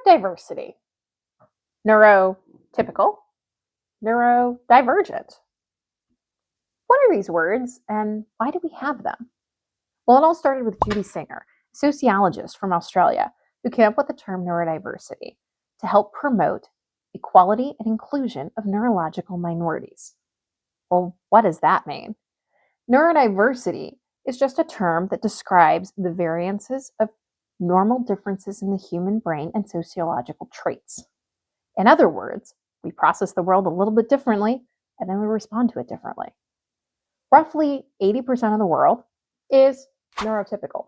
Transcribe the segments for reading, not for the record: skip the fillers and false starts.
Neurodiversity, neurotypical, neurodivergent. What are these words and why do we have them? Well, it all started with Judy Singer, a sociologist from Australia, who came up with the term neurodiversity to help promote equality and inclusion of neurological minorities. Well, what does that mean? Neurodiversity is just a term that describes the variances of normal differences in the human brain and sociological traits. In other words, we process the world a little bit differently and then we respond to it differently. Roughly 80% of the world is neurotypical,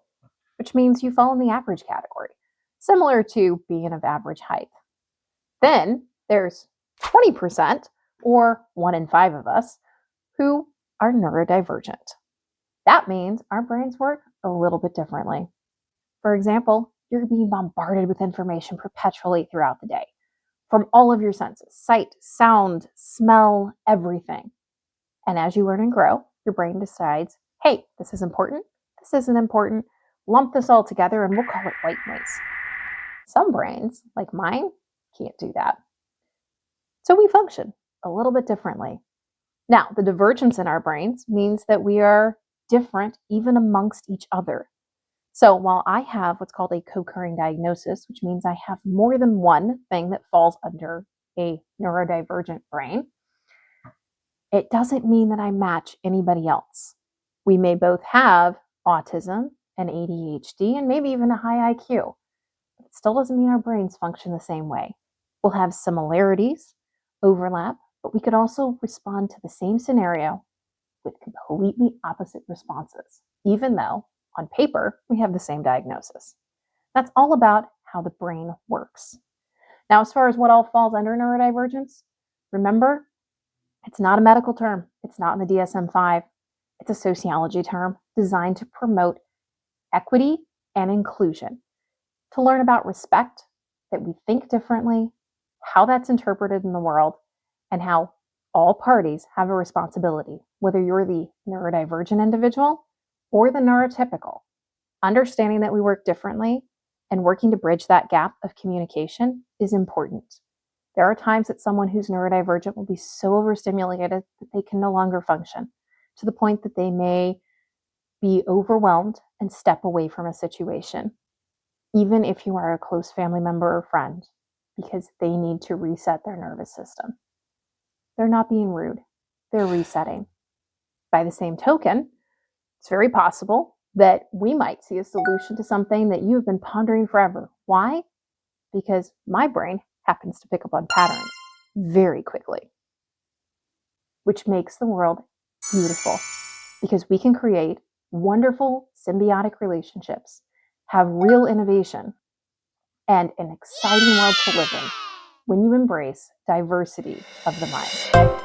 which means you fall in the average category, similar to being of average height. Then there's 20%, or 1 in 5 of us, who are neurodivergent. That means our brains work a little bit differently. For example, you're being bombarded with information perpetually throughout the day from all of your senses: sight, sound, smell, everything. And as you learn and grow, your brain decides, hey, this is important, this isn't important, lump this all together and we'll call it white noise. Some brains, like mine, can't do that. So we function a little bit differently. Now, the divergence in our brains means that we are different even amongst each other. So while I have what's called a co-occurring diagnosis, which means I have more than one thing that falls under a neurodivergent brain, it doesn't mean that I match anybody else. We may both have autism and ADHD and maybe even a high IQ. It still doesn't mean our brains function the same way. We'll have similarities, overlap, but we could also respond to the same scenario with completely opposite responses, even though on paper we have the same diagnosis. That's all about how the brain works. Now, as far as what all falls under neurodivergence, remember, it's not a medical term. It's not in the DSM-5. It's a sociology term designed to promote equity and inclusion, to learn about respect, that we think differently, how that's interpreted in the world, and how all parties have a responsibility, whether you're the neurodivergent individual or the neurotypical. Understanding that we work differently and working to bridge that gap of communication is important. There are times that someone who's neurodivergent will be so overstimulated that they can no longer function, to the point that they may be overwhelmed and step away from a situation, even if you are a close family member or friend, because they need to reset their nervous system. They're not being rude. They're resetting. By the same token, it's very possible that we might see a solution to something that you have been pondering forever. Why? Because my brain happens to pick up on patterns very quickly, which makes the world beautiful because we can create wonderful symbiotic relationships, have real innovation, and an exciting world to live in when you embrace diversity of the mind.